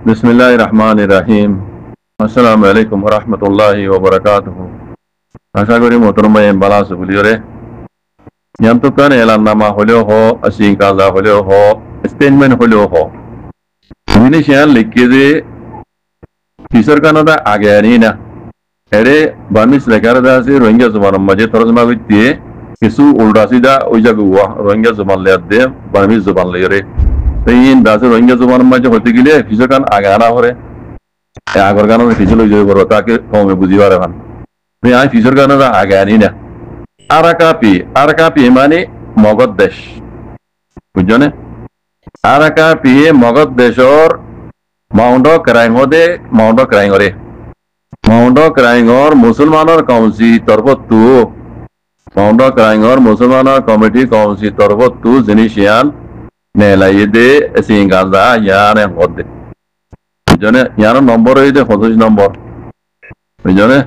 বিসমিল্লাহির রহমানির রহিম। আসসালামু আলাইকুম ওয়া রাহমাতুল্লাহি ওয়া বারাকাতুহু। আশা করি মোহতরম ভাই ভালো আছো বলিওরে। ইয়ান্তকান এলাননামা হলেও হ, আসিং কাজা হলেও হ, স্টেটমেন্ট হলেও হ। জিনিস ইয়ান লিখে যে কিশোর কানাডা আগে আনি না এরে বার্মিস লেখার আছে রোহিঙ্গা জমানের মাঝে তরজমা করতে কিছু উল্টা সিধা ওই যাবে রোহিঙ্গা জমান লেয়ার দে বার্মিস জবান লেয়ারে ইন দাসে রোহিঙ্গা জমানের মাঝে হতে গেলে কিশোর কান আগে আনা হরে আগর গান ফিজল হয়ে যাবে বড় তাকে কমে বুঝি পারে ভান আমি কিশোর কানাডা আগে আনি না। আরাকাপি মানে মগধ দেশ বুঝছো না। আরাকাপি মগধ দেশর মাউন্ট ক্রাইংদে মাউন্ট ক্রাইংর মুসলমানের কাউন্সি তরফতু মাউন্ট ক্রাইংর মুসলমানের কমিটি কাউন্সি তরফতু জিনিসিয়ান নেলাই দে সিংগাজা ইয়ান হদে বুঝছো ইয়ার নম্বর হইতে 25 নম্বর বুঝছো না।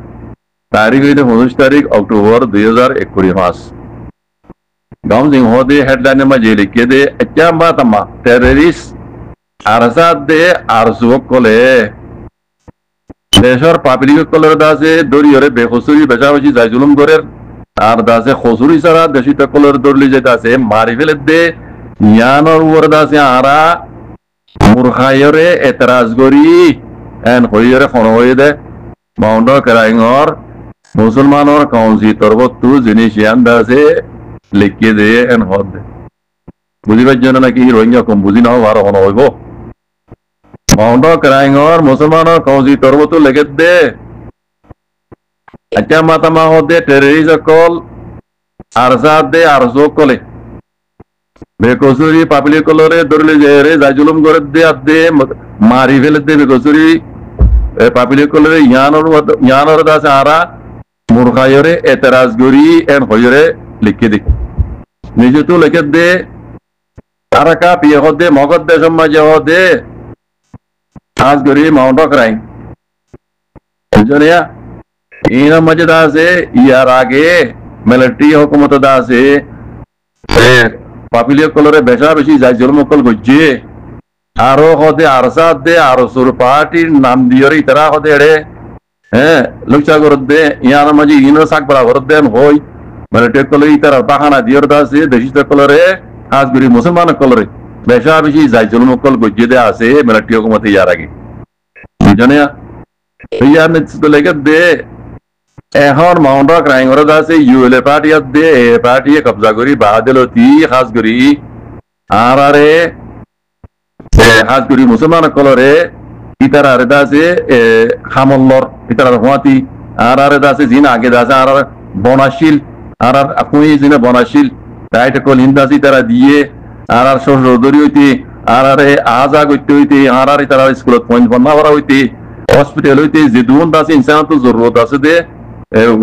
তারিখ হইতে 25 তারিখ অক্টোবর 2021 গাঁও সিংহ দে হেডলাইনের মাঝে লিখে দে এচাম্বা তামা টেররিস্ট আরসাদ দে আরসুক কলে দেশর পাবলিক কলের দাসে দরিয়রে বেখসুরি বেচাবেচি যাই জুলুম করের আর দাসে খসুরি ছাড়া দেশিত কলের দরলি যে দাসে মারি ফেলে দে ইয়ানোর উপর দাসে আরা মূর্খায়রে এতরাজ করি এন হইয়রে খন হয়ে দে মাউন্ট ক্রাইংর মুসলমানের কাউন্সি তরফতু জিনিস ইয়ান দাসে লিখে দে এন হদ বুঝিবার জন্য নাকি রোহিঙ্গা কম বুঝি না ভালো হন হইব মাউন্ট ক্রাইংর মুসলমানের কাউন্সি তরফতু লিখে দে আচ্ছা মাতামা হদে টেররিস্ট কল আরসাদ দে আরসো কলে বেকসুরি পাবলিক কলরে ধরলে যে রে জাজুলুম করে দে আদে মারি ফেলে দে বেকসুরি পাবলিক কলরে ইয়ানোর দাসে আরা মূর্খায়রে এতরাজ গরি এন হইরে লিখে দে নিজে তো লিখে দে আরাকা পিয়ে হদে মগধ দেশের মাঝে হদে আজ গরি মাউন্ট ক্রাইং বুঝছো ইনার মাঝে দাসে ইয়ার আগে মিলিটারি হুকুমত দাসে পাবলিক কলরে বেশা বেশি যাই জলমকল গজ্জে আরো হদে আরসাদ দে আরো সুর পার্টির নাম দিয়রে ইতারা হদে এড়ে হ্যাঁ লুচা করত দে ইয়ার মাঝে ইনো সাক বরাবর দেন হই মিলিটারি কলরে ইতারা বাহানা দিয়র দাসে দেশিত কলরে আজ গরি মুসলমান কলরে বেশা বেশি যাই জলমকল গজ্জে দে আছে মিলিটারি হুকুমত ইয়ার আগে বুঝছো ইয়ার নেতৃত্ব লেগে দে এখন মাউন্ট ক্রাইংর আছে ইউএলএ পার্টি দে পার্টি কবজা করি বাহাদিলতি খাস করি আর আরে খাস করি মুসলমান কলরে ইতার আরে দাসে খামল্লর ইতার হুয়াতি আর আরে দাসে জিন আগে দাসে আর বনাশীল আর কুই জিনে বনাশীল রাইট কল হিন্দাসি তারা দিয়ে আর সৌদরি হইতে আর আরে আজা করতে হইতে আর আরে তারা স্কুলত পয়েন্ট বন্ধ করা হইতে হসপিটাল হইতে যে দুন দাসে ইনসান তো জরুরত আছে দে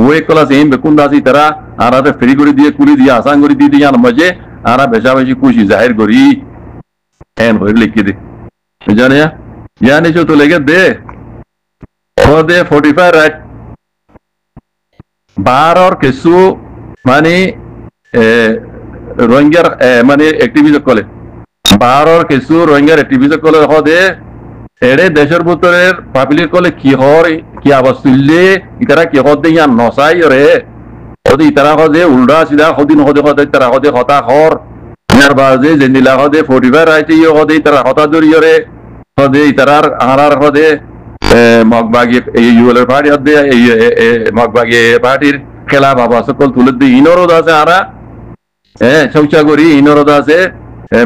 ওয়ে ক্লাস এম বেকুন দাসি তারা আর ফ্রি করে দিয়ে কুলি দিয়ে আসান করে দিয়ে দিয়ে মজে আর বেশা বেশি খুশি জাহির করি এন হয়ে লিখে দে জানে ইয়ানি তো লেগে দে দে 45 রাইট বার और কিছু মানে রোহিঙ্গার মানে অ্যাক্টিভিজম কলে বার और কিছু রোহিঙ্গার অ্যাক্টিভিজম কলে হদে এড়ে দেশের ভিতরের পাবলিক কলে কি হর কি আবাস তুললে ইতারা কি হদে ইয়ান নসাই রে হদে ইতারা হদে উল্টা সিধা হদিন হদে হদে তারা হদে হতা হর ইয়ার বাজে জেনিলা হদে 45 রাইতে ইয়ে হদে তারা হতা দরিয় রে হদে ইতারার আরার হদে মগবাগি ইউএলএর পার্টি হদে মগবাগি পার্টির খেলা বাবা সকল তুলে দিয়ে ইনরদ আছে আরা শৌচা করি ইনরদ আছে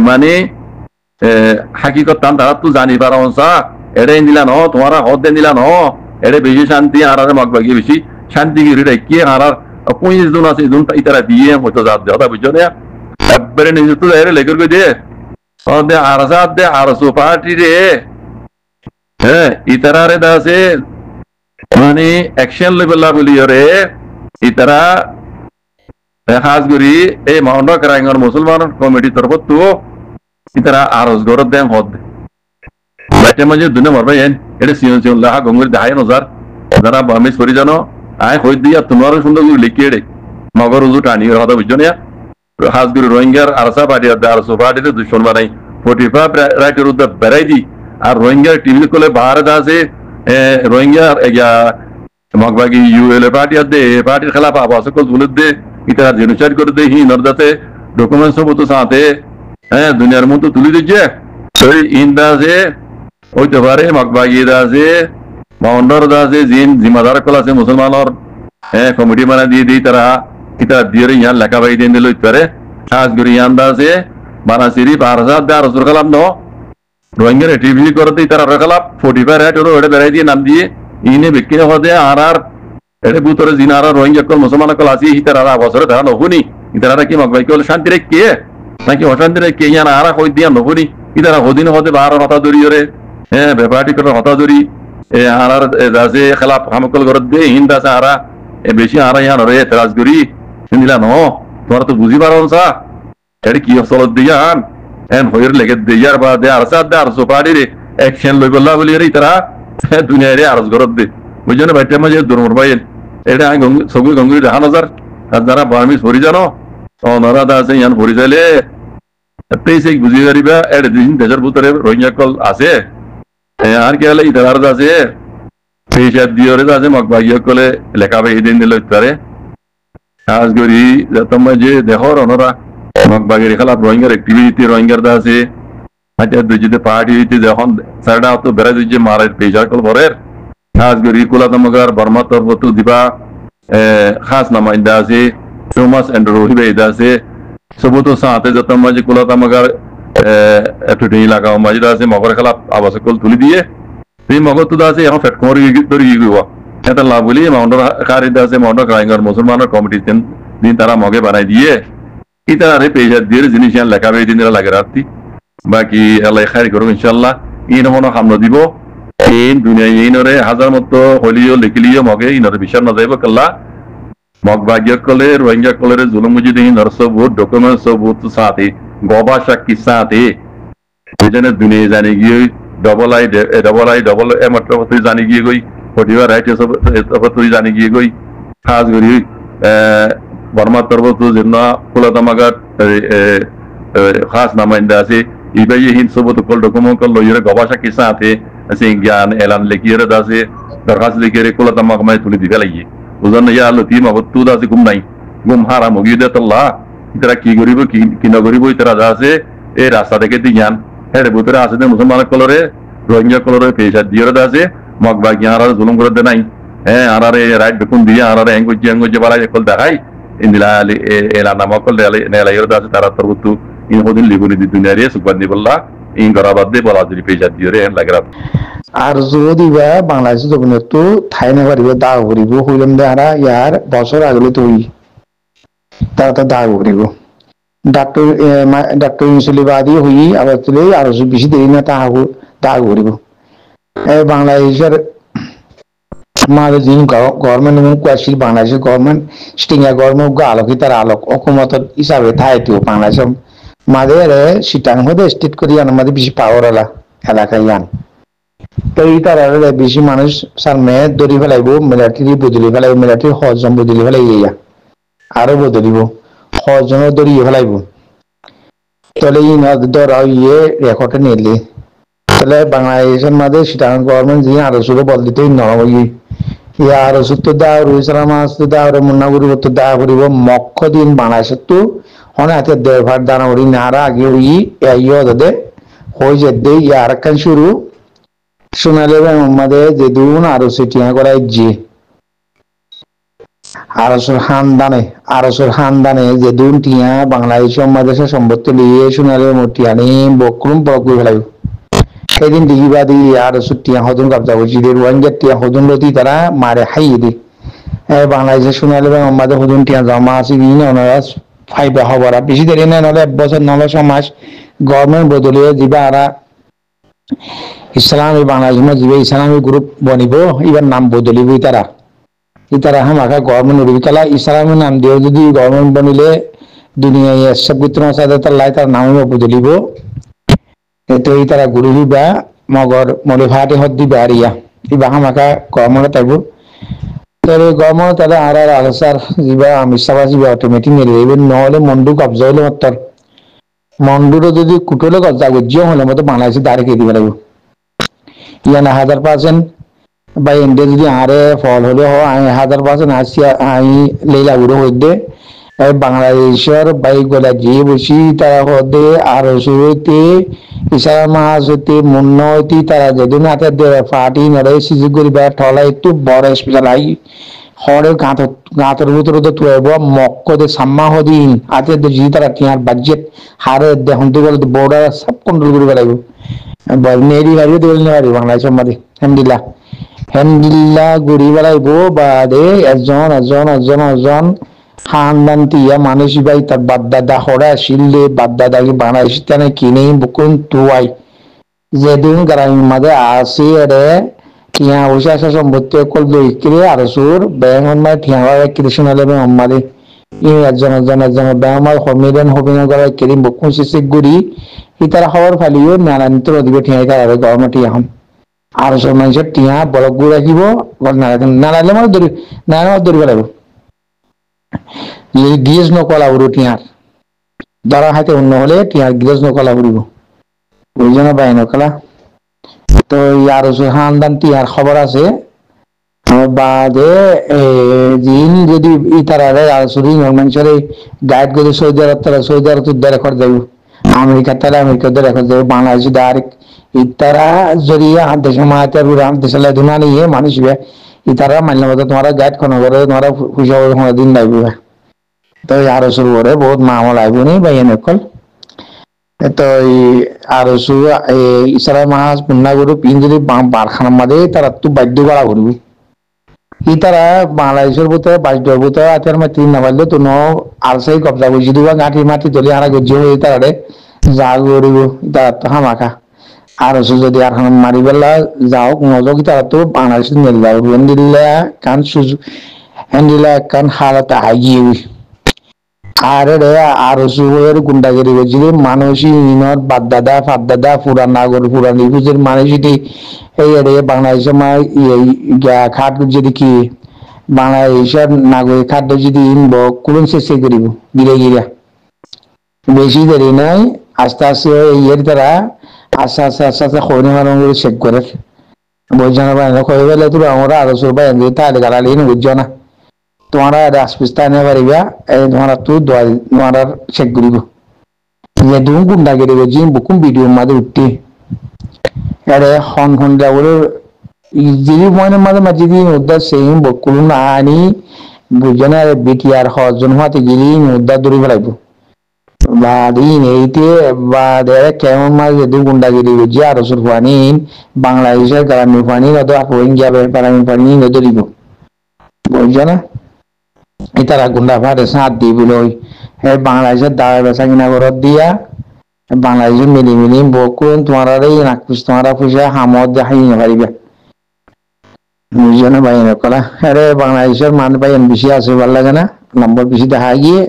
মানে হাকিকত তান তারা তো জানি পারা অংসা এড়ে নিলা ন তোমারা হদে নিলা ন এড়ে বেশি শান্তি হারারে মগবাগি বেশি শান্তি গিরি রেখে হারার 25 জন আছে জন ইতারা দিয়ে হতো জাত দে কথা বুঝছো না একবারে নিজে তো এড়ে লেগর কই দে হদে আরসাদ দে আরসু পার্টি রে ইতারা রে দাসে মানে অ্যাকশন লেভেল বলি রে ইতারা খাস করি এই মাউন্ট ক্রাইংর মুসলমান কমিটি তরফতু ইতারা আরজ গরত দেন হদ বাচ্চা মাঝে দুনে মরবা এন এটা সিয়ন সিয়ন লাহা গঙ্গুর দেখায় নজার যারা বামিস করি জানো আয় হই দিয়া তোমারও সুন্দর করে লিখিয়ে রে মগর উজু টানি হদা বুঝছো না খাস করে রোহিঙ্গার আরসা পার্টি আরসো পার্টিতে দুশ্মন বানাই 45 রাইটের উদ্যোগ বেড়াই দি আর রোহিঙ্গা টিভি কলে ভারত আছে রোহিঙ্গা মগবাগি ইউএল পার্টি দে পার্টির খেলাফ আবাস কল তুলে দে ইটা জেনোসাইড করে দে হি নরদাতে ডকুমেন্টস সব তো সাথে দুনিয়ার মতো তুলে দিচ্ছে সেই ইন্দা আছে হইতে পারে মগবাগি আছে মাউন্ডর আছে জিন জিম্মাদার কল আছে মুসলমানের কমিটি বানা দিয়ে দিই তারা ইটা দিয়ে ইয়ান লেখা বাই দিয়ে দিল পারে খাস করে ইয়ান আছে বানাসিরি 5000 দা রসুল কালাম ন রোহিঙ্গা টিভি করতে তারা রকালাপ 45 রেট ওরে বেড়াই দিয়ে নাম দিয়ে ইনে বিক্রি হতে আর এড়ে বুতরে জিনারা রোহিঙ্গা কল মুসলমান কল আসি তারা বছরে তারা নহুনি ইতারা কি মগবাই কল শান্তি রে কে নাকি অশান্তি রে কে ইয়ান আর কই দিয়া নহুনি ইতারা হদিন হতে 12 হতা দরি ওরে ব্যাপারটি করে হতা দরি আর দাসে খেলাফ হামকল করে দে হিন্দা সারা বেশি আর ইয়ান রে এতরাজ করি দিলা ন তোমরা তো বুঝি পারো না এড়ে কি হসলত দিয়ান হইর লেগে দেয়ার বা দে আর সাদ আর সোপাড়ি রে অ্যাকশন লই বললা বলি রে তারা দুনিয়া রে আরজ গরত দে বুঝছেন বাইতে মাঝে দুর্মর বাইন এটা সবই গঙ্গুরি 10,000 আর যারা বার্মি সরি জানো ওনারা দা আছে ইয়ান ভরি যাইলে তেইশে বুঝি যারিবা এড়ে দিন দেশের ভিতরে রোহিঙ্গা কল আছে আর কি হলে ইতার আছে তেইশে দিওরে আছে মগবাগিয়া কলে লেখা বাই দিন দিল পারে আজ গরি তোমরা যে দেখো ওনারা মগবাগের খেলাফ রোহিঙ্গার অ্যাক্টিভিটি রোহিঙ্গার দা আছে আচ্ছা দুইতে পার্টি যখন সাইডা তো বেড়া দুইছে মারের পেজার কল ভরের খাস গরি কুলাতমগার বর্মা তরবতু দিবা খাস নামাইন্দা আছে থমাস এন্ড রোহিবে ইদা আছে সবতো সাথে যত মাঝে কুলাতমগার এটুটি লাগা মাঝে আছে মগর খেলাফ আবাস কল তুলি দিয়ে এই মগর তো আছে এখন ফেট কোরি তরি গিয়া এটা লাভ বলি মাউন্ডার খারিদা আছে মাউন্ডার রোহিঙ্গার মুসলমানের কমিটি দিন তারা মগে বানাই দিয়ে ইতা রে পেজার দিয়ে জিনিস লেখা বে দিন লাগে রাত্রি বাকি আল্লাহ খাইর করুন ইনশাআল্লাহ ইন হনো হামলা দিব এই দুনিয়া ইনরে হাজার মতো হলিও লিখলিও মগে ইনরে বিচার না যাইব কাল্লা মগবাগিয়া কলে রোহিঙ্গা কলের জুলুম মুজিদ ইনর সব ডকুমেন্ট সব সাথে গবা সাক্ষী সাথে যেজনে দুনিয়া জানি গিয়ে ডবল এ মাত্র তুই জানি গিয়ে গই ফটিবা রাইট সব তুই জানি গিয়ে গই খাস করি বর্মা তরবত যেন কুলাতমাগার খাস নামাইন্দা আছে ইবাই হিন সবত কল ডকুমেন্ট কল লইরে গবাসা কি সাথে আছে জ্ঞান এলান লেকিরে দাসে দরখাস্ত লেকিরে কুলাতমাগ মাই তুলি দিবে লাগিয়ে বুঝন ইয়া লতি মগতু দাসে গুম নাই গুম হারাম গিয়ে আল্লাহ ইতরা কি করিব কি না করিব ইতরা আছে এই রাস্তা থেকে জ্ঞান হেরে ভিতরে আছে মুসলমান কলরে রোহিঙ্গা কলরে পেশা দিয়ে দাসে মগবা জ্ঞান আর জুলুম করে দে নাই আর রাইট বেকুন দিয়ে আর এঙ্গুজ বালাই কল দেখাই ইন্দিলা এলা নামকল নেলাইর দাসে তারা তরবতু in hodin libuni di dunia re subhani billah in garabadde baladri peja diore en lagrat আর যদি বা বাংলাদেশ জগনে তো থাই না পারিবে দা করিব হইলাম দারা ইয়ার বছর আগলে তুই তারা তো দা করিব ডাক্তার ইনসুলিবাদী হই আবার তুলে আর বেশি দেরি না দা করিব বাংলাদেশের মাঝে যিনি গভর্নমেন্ট এবং কোয়াশিল বাংলাদেশের গভর্নমেন্ট স্টিঙ্গা গভর্নমেন্ট আলোকিত আলোক অকুমত হিসাবে থাইতো বাংলাদেশ মাঝে সিটাং হতে স্টেট করিয়ান মাঝে বেশি পাওয়ার আলা এলাকায় ইয়ান তো এই তার বেশি মানুষ সার মেয়ে দড়ি ফেলাইব মিলিটারি বদলি ফেলাইব মিলিটারি হজন বদলি ফেলাই ইয়া আরো বদলিব হজনের দড়ি ফেলাইব তাহলে ই ধরা ইয়ে রেকর্ডে নিলে তাহলে বাংলাদেশের মাঝে সিটাং গভর্নমেন্ট যে আরো শুরু বদলিতে নরম ইয়া আরো সত্তর দাও রুইসালাম আসতে দাও মুন্নাগুড়ি করতে দাও করিব মক্ষ দিন বাংলাদেশের তো অনেক হাতে দেড় দানা করি নারা আগে হই ইয়ে দে হয়ে যেতে ইয়ার কান শুরু সোনালী আমাদের যে দুন আরো সিটিয়া করাই যে আরসুর হানদানে যে দুন টিয়া বাংলাদেশের মাঝে সম্পত্তি লিয়ে সোনালী মূর্তিয়ানি বকরুম বকরু ফেলাই সেদিন দিঘিবাদী আরসু টিয়া হদুন কবজা করছি রোহিঙ্গা টিয়া হদুন লতি তারা মারে হাইয়ে দি বাংলাদেশের সোনালী আমাদের হদুন টিয়া জমা আছে ওনারা ফাইবা খবর বেশি দেরি না নহলে এক বছর নহলে সমাজ গভর্নমেন্ট বদলিয়ে দিবা আর ইসলামী বাংলাদেশ যে ইসলামী গ্রুপ বনিব এবার নাম বদলিব ইতারা হামাকা গভর্নমেন্ট উড়িকালা ইসলামী নাম দিয়ে যদি গভর্নমেন্ট বনিলে দুনিয়ায় সব লাই তার নাম বদলিব তো ইতারা গুরু দিবা মগর মলে ভাটে হদ দিবা আর ইবা হামাকা গভর্নমেন্ট তাইব তাহলে গভর্নমেন্ট তারা আর আলোচার যা আমিষাবা যা অটোমেটিক মেরে নহলে মন্ডু কবজা হলে মাত্র মন্ডুরও যদি কুটলে কবজা গজ্জিও হলে মতো বাংলাদেশে দাঁড়িয়ে দিব লাগবে ইয়ানা 100% বা ইন্ডিয়া যদি আরে ফল হলে হয় 100% আসিয়া আই লেলা উড়ো হইতে বাংলাদেশের বাইকগুলা যে বসি তারা হতে আরো শুরুতে ইশারা মাস হতে মুন্ন হইতে তারা যেদিন হাতে পার্টি নড়ে সুযোগ করিবা ঠলা একটু বড় স্পেশাল আই হরে গাঁতের ভিতরে তো তুই মক্ক দে সাম্মা হদিন আতে জি তারা টিয়ার বাজেট হারে দেখুন তো বলে বর্ডার সব কন্ট্রোল করে বেড়াইব নেরি বাড়িও তো বলতে পারি বাংলাদেশের মধ্যে হ্যান্ডিল্লা ঘুরি বেড়াইব বাদে একজন খানদান তিয়া মানুষ ভাই তার বাদদাদা হরা শিললে বাদদাদাকে বাংলাদেশ তেনে কিনে বুকুন তুয়াই যেদিন গ্রামের মাঝে আসি রে টিয়া বসে আসা সম্পত্তি কল দইক্রে আর সুর ব্যাংক মাঝে টিয়া কৃষ্ণ লেবে আমাদের একজন ব্যাংক হমিদেন হবিনা করে কিরিম বুকুন শিশিক গুড়ি ইতারা খবর ফালিও নারায়ণতর অধিক টিয়া তার গরমে টিয়া হম আর সব মানুষের টিয়া বলক গুড় রাখিব নারায়ণ মানে দৌড়ি বেড়াইব গিয়েছ নকলা উড়ো টিয়ার ধরা হাতে অন্য হলে টিয়ার গিয়েছ নকলা উড়িব ওই জন্য বাই নকলা তো ইয়ার খানদান টিয়ার খবর আছে বাদে দিন যদি ইতারারে আর শুধু মানুষের গাইড করে সৌদি আরব তারা সৌদি আরব তো রেকর্ড দেব আমেরিকা তারা আমেরিকা তো রেকর্ড দেব বাংলাদেশে ডাইরেক্ট ইতারা যদি হাত দেশে মাহাতে দেশে লেদুনা নিয়ে মানুষ ইতারা মানলে মতো তোমার গাইড কোনো করে তোমার পয়সা দিন লাগবে তো আরো শুরু করে বহুত মামলা আইব নি ভাই নকল তো আরো শুরু ইসারা মাস পুন্না গরু পিন যদি বারখানার মাঝে তারা তো বাধ্য করা করবি ইতারা বাংলাদেশের ভিতরে বাধ্য ভিতরে আতের মাটি না পারলে তো আর সেই কবজা বুঝি দিবা গাঁঠি মাটি তুলি আনা গজ্জি হয়ে তারা যা করিব তারা তো হামাখা আরো যদি আর মারি বেলা যাও নজর তারা তো বাংলাদেশ নিয়ে যাও হেন্দিল্লা কান সুযোগ হেন্দিল্লা কান হালত হাগিয়ে আর রে আর সুয়ের গুন্ডাগিরি করছিল মানুষই ইনর বাদদাদা ফাদদাদা পুরান নাগর পুরানি বুঝের মানুষটি এই রে বাংলাদেশের মা খাট যদি কি বাংলাদেশের নাগরিক খাদ্য যদি ইনব কুলন শেষে করিব গিরে গিরা বেশি দেরি নাই আস্তে আস্তে ইয়ের দ্বারা আস্তে খনি মানুষ চেক করে বোঝানো পারে না কয়ে গেলে তো আমরা আরো সবাই তাহলে গাড়ালি বুঝছো না তোমারা রাজপুস্তানে পারিবা তোমার তো তোমার চেক করিব যে তুমি গুন্ডাগিরি করছি বুকুম ভিডিওর মাঝে উঠতে এরে হন যাবলে যিনি মনে মাঝে মাঝে দিন উদ্ধার সেই বকুল না আনি বুঝে না বিটি আর হজন হাতে গিরি উদ্ধার দূরে ফেলাইব বা দিন এইতে বা দেড় কেমন মাঝে যদি গুন্ডাগিরি করছি আরো সুর পানি বাংলাদেশের গ্রামীণ পানি নদ হইন যাবে গ্রামীণ পানি নদরিব বুঝছো না ইতারা গুন্ডা ফাটে সাত দিবিল বাংলাদেশের দাঁড়া বেচা কিনা ঘরত দিয়া বাংলাদেশের মিলি বকুন তোমার নাকুশ তোমার পয়সা হামত দেখাই পারিবা বুঝছো না ভাই নকলা আরে বাংলাদেশের মান বাইন বেশি আছে ভাল লাগে না নম্বর বেশি দেখা গিয়ে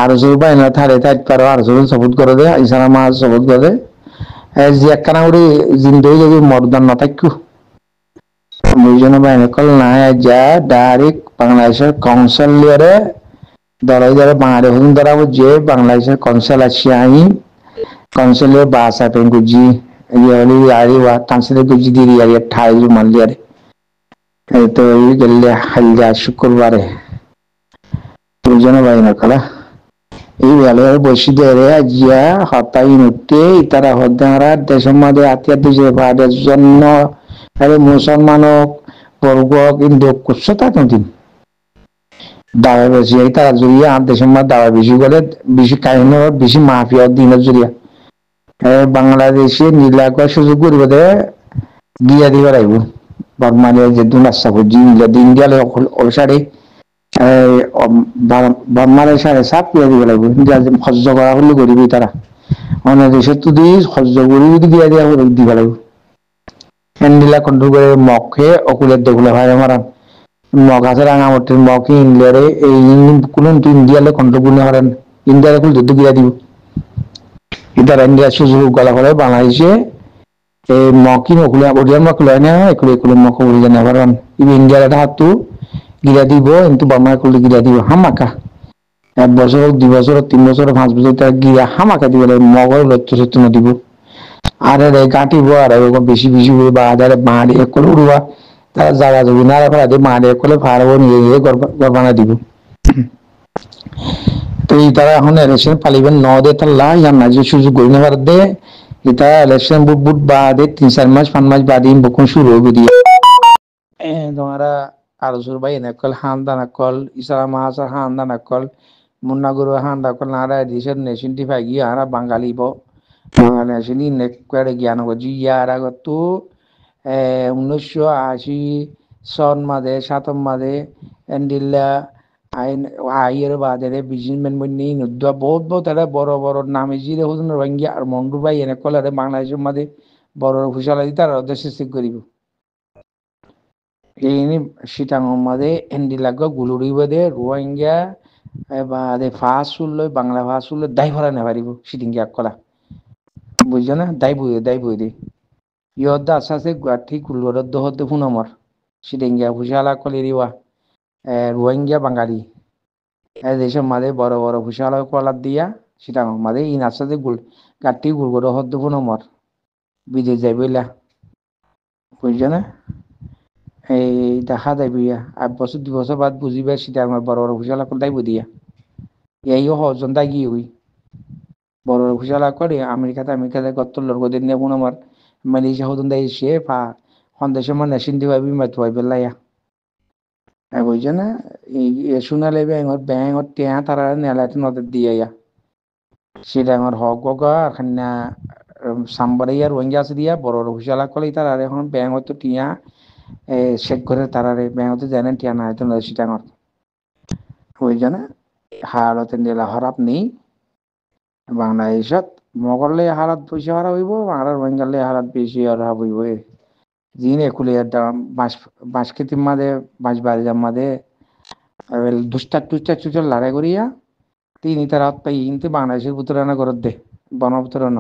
আরো সব বাইন থারে থাকতে পারো আরো সব সবুত করে দে ইসারা মাছ সবুত করে দে যে একখানা করে জিন্দে যদি মরদান না থাকু বুঝছো না ভাই নকল না যা ডাইরেক্ট বাংলাদেশের কাউন্সিলরে ধরাই ধরে বাংলাদেশ ধরা যে বাংলাদেশের কাউন্সিল আছে আমি কাউন্সিলের বাসা পেন গুজি আরে বা কাউন্সিলের গুজি দিদি আর ঠাই মালিয়ারে তো এই গেলে হালদা শুক্রবারে বুঝছো ভাই নকলা এই বেলা বসি ধরে জিয়া হতাই নুটে তারা হদ্দারা দেশের মধ্যে আত্মীয় দেশের জন্য আরে মুসলমানক বর্গ কিন্তু কুচ্ছতা দিন দাওয়া বেশি এই তারা জড়িয়ে আর দেশের মধ্যে দাওয়া বেশি করে বেশি কাহিনী বেশি মাফিয়া দিনের জড়িয়া বাংলাদেশে নীলাকর সুযোগ করবে দে গিয়া দিবে রাখবো বর্মানে যে দুনাশা করছি ইন্ডিয়ালে ওসারে বর্মানের সাড়ে সাত গিয়া দিবে লাগবে সহ্য করা হলে করিবি তারা অন্য দেশের তো দিয়ে সহ্য করি যদি গিয়া দেওয়া দিবে লাগবে হ্যান্ডিলা কন্ট্রোল করে মখে অকুলের দেখলে ভাই আমার মগ আছে রাঙামটির মখে ইন্ডিয়ারে এই কোন ইন্ডিয়ালে কন্ট্রোল করলে হারেন ইন্ডিয়ারে খুল যুদ্ধ গিয়া দিব ইতারা ইন্ডিয়ার সুযোগ গলা করে বাংলাদেশে এই মকি নকুলে ওরিয়ার মক লয় না একুলে মক ওরিয়া না পারেন ইন্ডিয়ার একটা হাত গিরা দিব কিন্তু বার্মা করলে গিরা দিব হামাকা 1 বছর 2 বছর 3 বছর 5 বছর তার গিরা হামাকা দিব মগর লক্ষ্য সত্য দিব আর রে গাঁটি আর বেশি বেশি বা আদারে মাড়ি একলে উড়বা তারা জায়গা জমি না রাখা দিয়ে মাড়ি একলে ফাড়বো নিয়ে গড়বানা দিব তো তারা এখন ইলেকশন পালিবেন ন দে তাল্লা ইয়ার না যে সুযোগ গড়ি না দে এটা ইলেকশন বুট বুট বা দে 3-4 মাস 5 মাস বাদ দিন বকুন শুরু হবে দিয়ে তোমারা আরো সুর ভাই এনেকল হান দানাকল ইসারা মাহাসার হান দানাকল মুন্নাগুরু হান দাকল নারা দিশের নেশিনটি ফাইগি আরা বাঙালি ব বাঙালি আসেনি নেকড়ে জ্ঞান গজি ইয়ার আগত 1980 সন মাদে সাতম মাদে এন্ডিল্লা আইন আইয়ের বাদে বিজনেসম্যান বন্যি নুদ্দা বহুত বহুত এরা বড় বড় নামে জিরে হুজুন রোহিঙ্গা আর মন্ডু ভাই এনেকল আরে বাংলাদেশের মাঝে বড় হুশালা দিতে আর দেশে সৃষ্টি করিব ini sitang made endilago guluri bade Rohingya বা দে ফাসুল বাংলা ফাসুল দাই ভরা না পারিব সিটিংগি আকলা বুঝছো না দাই বই দে ইয়দা আসাসে গাঠি কুলরদ দহতে হুনমর সিটিংগি হুশালা কলিরিওয়া রোহিঙ্গা বাঙালি এই দেশের মাঝে বড় বড় হুশালা কলার দিয়া সিটাং মাঝে ইন আসাসে গুল গাঠি গুলগর হদ্দ হুনমর বিদেশ যাইবইলা বুঝছো না এই দেখা যাবি 8 বছর 2 বছর বাদ বুঝিবা সেটা আমার বড় বড় হুশালা করে দাইব দিয়া এইও হজন দাই গিয়ে হই বড় বড় হুশালা করে আমেরিকাতে গত লর্গদের নিয়ে বোন আমার মালয়েশিয়া হজন দাই সে পা সন্দেশের মানে সিন্ধি ভাবি মাত ভাই বেলাইয়া বুঝছে না এই শুনালে ব্যাঙর টিয়া তারা নেলাতে নদের দিয়ে সেটা আমার হক গগা আর খান্না সাম্বারাইয়া রোহিঙ্গা আছে দিয়া বড় বড় হুশালা করে তারা এখন ব্যাঙ তো টিয়া শেখ করে তারারে ব্যাংকতে জানেন টিয়া না হয়তো নয় সিটাঙর ওই জন্য হালতে নিলা হরাপ নেই বাংলাদেশত মগরলে হারাত পয়সা হারা হইব বাংলার বেঙ্গলে হারাত বেশি হারা হইব জিন একুলে বাঁশ খেতির মাঝে বাঁশ বাড়ির মাঝে দুষ্টার চুচার লড়াই করিয়া তিনি তারা পাই কিন্তু বাংলাদেশের পুতরানা করত দে বনপুতরা ন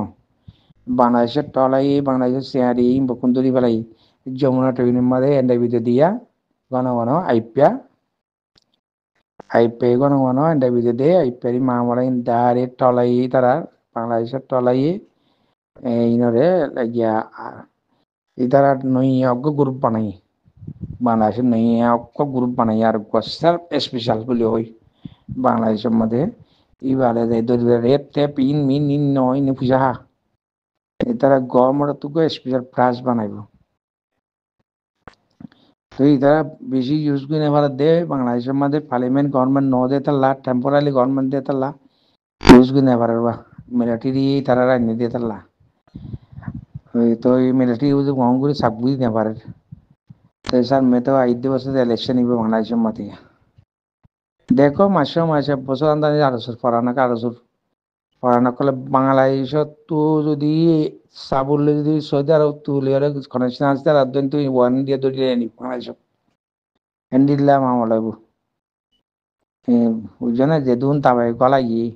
বাংলাদেশের টলাই বাংলাদেশের চেয়ারি বকুন্তরি ফেলাই যমুনা ট্রেনের মাঝে এন্ডাবিতে দিয়া ঘন ঘন আইপে ঘন ঘন এন্ডাবিতে দে আইপিয়ারি মামারা দাঁড়ে টলাই তারা বাংলাদেশের টলাই ইনরে লাগিয়া তারা নই অজ্ঞ গ্রুপ বানাই বাংলাদেশের নই অজ্ঞ গ্রুপ বানাই আর সেলফ স্পেশাল বলে হই বাংলাদেশের মধ্যে ইবারে রেপ টেপ ইন নয় পূজা হা তারা গভর্নমেন্ট তুকে স্পেশাল ব্রাঞ্চ বানাইব তো তারা বেশি ইউজ করে নেবার দে বাংলাদেশের মধ্যে পার্লামেন্ট গভর্নমেন্ট ন দে তাল্লা টেম্পোরারি গভর্নমেন্ট দে তাল্লা ইউজ করে নেবার বা মিলিটারি তারা রাজনীতি দিয়ে তাল্লা তো এই মিলিটারি ইউজ গহন করে সাবগুলি নেবার তো স্যার মে তো 5 বছর ইলেকশন নিবে বাংলাদেশের মধ্যে দেখো মাসে বছর আন্দাজে পড়ানো করলে বাংলাদেশত তো যদি চাবলে যদি সৌদি আরব তুলে কানেকশন আসতে আর তুই ওয়ান দিয়ে ধরে আনি বাংলাদেশত হ্যান্ডিল্লাম আমার লাগবো বুঝছো না যে দুন তাবাই গলা গিয়ে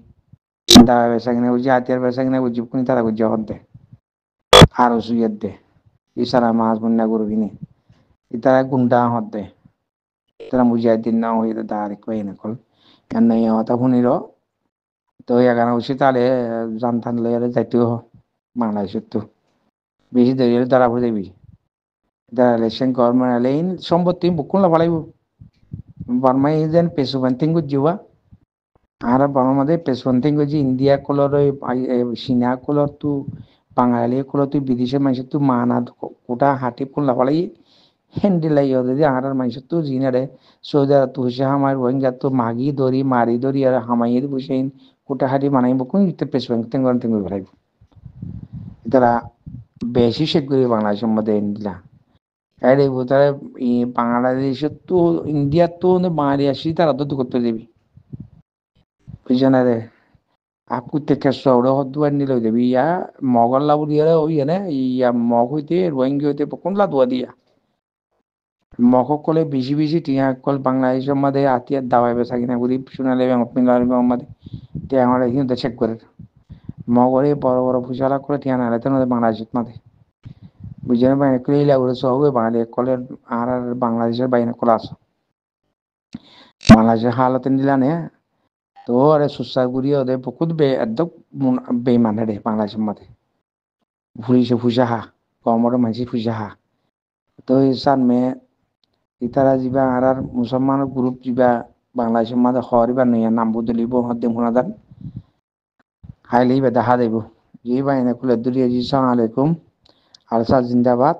দাবা বেসা কিনে বুঝি হাতিয়ার বেসা কিনে বুঝি কোন তারা বুঝি হতে আরো সুইয়ের দে ইসারা মাছ বন্যা গরু কিনে ইতারা গুন্ডা হতে তারা বুঝিয়ে দিন না হয়ে দাঁড়ি কই না কল কেন হতা শুনিল তো এখানে উচিত তাহলে জানতান লইয়ারে যাইতেও বাংলাদেশের তো বেশি দেরি হলে দাঁড়াবো যাবি দাঁড়া ইলেকশন গভর্নমেন্ট এলেইন সম্পত্তি বুকুন লাফালাইব বর্মাই যেন পেশুবান্তিং গুজিবা আর বর্মার মধ্যে পেশুবান্তিং গুজি ইন্ডিয়া কলর চীনা কলর তো বাঙালি কলর তুই বিদেশের মানুষের তো মানা কোটা হাঁটি কোন লাফালাই হ্যান্ডেলাই যদি আর মানুষের তো জিনারে সৌদি আরব তো হুসে হামার রোহিঙ্গা তো মাগি দড়ি মারি দড়ি আর হামাইয়ের বসেন কোটা হাঁটি বানাইব কোন ইতে পেশুবান্তিং গন্তিং করে ফেলাইব তারা বেশি শেখ করি বাংলাদেশের মধ্যে এনডিলা আরে তারা বাংলাদেশের তো ইন্ডিয়ার তো বাঙালি আসি তারা তো করতে দেবি বুঝছে না রে আপু থেকে সৌর হদ্দুয়ার নিলে দেবি ইয়া মগর লাবু দিয়ে ওই না ইয়া মগ হইতে রোহিঙ্গি হইতে কোন লাদুয়া দিয়া মগ কলে বেশি বেশি টিয়া কল বাংলাদেশের মধ্যে আতিয়ার দাবাই বেসা কিনা বুঝি শুনালে মধ্যে টিয়া আমার কিন্তু চেক করে মগরে বড় বড় ফুসালা করে টিয়া নালে তো বাংলাদেশের মধ্যে বুঝে না বাইরে কলে লাগবে সহ বাঙালি কলের আর বাংলাদেশের বাইরে কলা আছে বাংলাদেশের হালতে নিলানে তো আরে সুসার গুড়িয়ে ওদের বহুত একদম বেইমান রে বাংলাদেশের মধ্যে পুলিশে ফুসা হা গভর্নমেন্ট মানসি ফুসা হা তো সান মে ইতারা জিবা আর মুসলমান গ্রুপ জিবা বাংলাদেশের মাঝে হরিবা নইয়া নাম বদলিব হদ্দে মুনাদান হাইলি বেদা হা দেব জি বাইনা কুলে দুরিয়া জি সালাম আলাইকুম আরসা জিন্দাবাদ